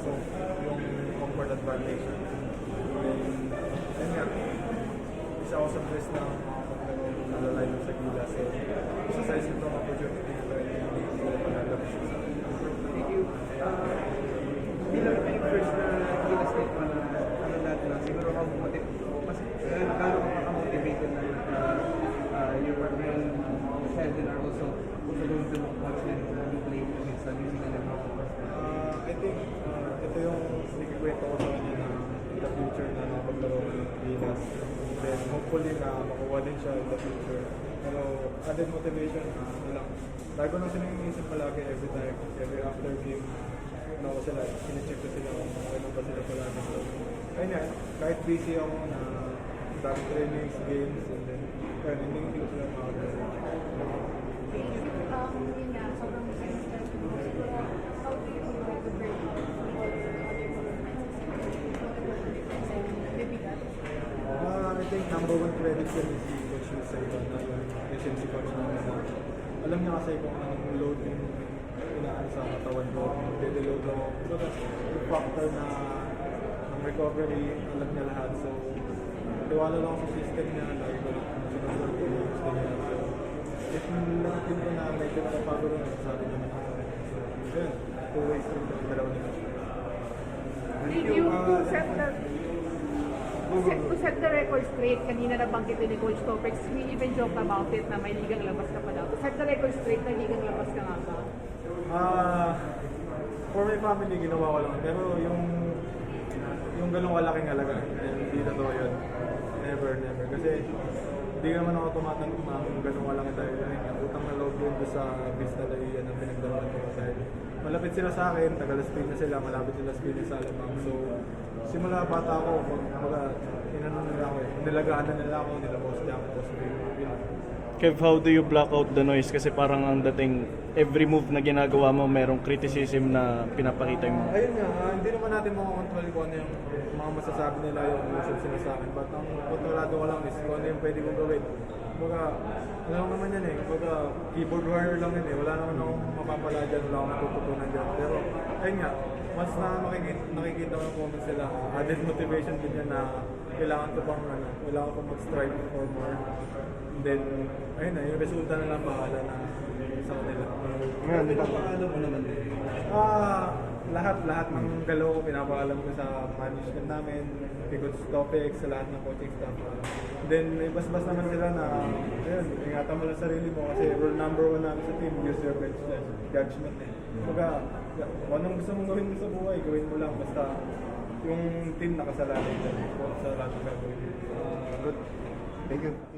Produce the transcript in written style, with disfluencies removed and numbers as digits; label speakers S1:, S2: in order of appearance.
S1: yung home court advantage. Then, ayun nga, isa ako sa blessed na nalalay ng sa Gilas. So, isa sa isip ng opportunity na hindi ko panalapos sa akin.
S2: Thank you. Bilang yung first na Gilas State pa na ano dati lang, siguro ako mas gano'n ka motivated na your partner Sheldon are also going to watch them play against the New Zealand and Hong.
S1: I think ito yung sinikikwento ko sa kanya na in the future na nakapaglaro ko ng Gilas. Then hopefully na makuha din siya in the future. Pero added motivation na lang. Lagi ko nang siniisip palagi every time, every after game. Ano ko sila, sinicheck ko sila kung okay lang ba sila palagi. So, ayun yan, kahit busy ako na dami trainings, games, and then hindi ko sila makakagano.
S3: Yun nga, sobrang excited mo. Siguro, how do you recover bibigat?
S1: I think number one credit ko is si Coach Yusay na yung SNC coach namin na alam niya kasi kung anong load yung inaan sa katawan ko, dedeload ako. So that's the factor na ng recovery, alam niya lahat. So, tiwala lang ako sa system niya, lagi ko sinusunod ko yung gusto niya. So, if nakapin ko na medyo nakapagod na, sabi niya naman ako. So, yun, two ways rin yung dalawa nila.
S3: To set the record straight, kanina nabanggit ni Coach Topex, we even joked about it na may ligang labas ka pa daw. To set the record straight, na ligang labas ka nga ba?
S1: For my family, ginawa ko lang. Pero yung ganong kalaking halaga, hindi totoo yun. Never. Kasi hindi naman ako tumatanggap na kung ganong kalaki tayo. Utang na loob yun sa Vista Laia na pinagdarawan ko. Dahil malapit sila sa akin, taga-Las Piñas sila, malapit sila sa Piñas sa Alamang. So, simula bata ako, inano nila ako nilagaan na nila ako, nilabos niya ako. So,
S4: Kev, how do you block out the noise? Kasi parang ang dating every move na ginagawa mo, merong criticism na pinapakita mo.
S1: Ayun nga, hindi naman natin makakontrol kung ano yung mga masasabi nila yung emotions sila sa akin. But ang kontrolado ko lang is kung ano yung pwede kong gawin. Kumbaga, alam mo naman yan eh. Kumbaga, keyboard warrior lang yun eh. Wala naman akong mapapala dyan, wala akong natututunan dyan. Pero, ayun nga, once na nakikita ko yung comments nila, added motivation din yan na kailangan ko pang mag-strive for more. And then, ayun na, yung resulta na lang bahala na sa kanila.
S2: Ngayon, pinapakaalam mo naman din.
S1: Lahat ng galaw ko pinapaalam ko sa management namin, kay Coach Topex, sa lahat ng coaching staff. Then, may bas-bas naman sila na, ayun, ingatan mo lang sarili mo kasi rule number 1 namin sa team, use your judgment eh. Kumbaga, kung anong gusto mong gawin mo sa buhay, gawin mo lang, basta yung team nakasalalay dyan sa lahat ng gagawin.
S2: Good. Thank you.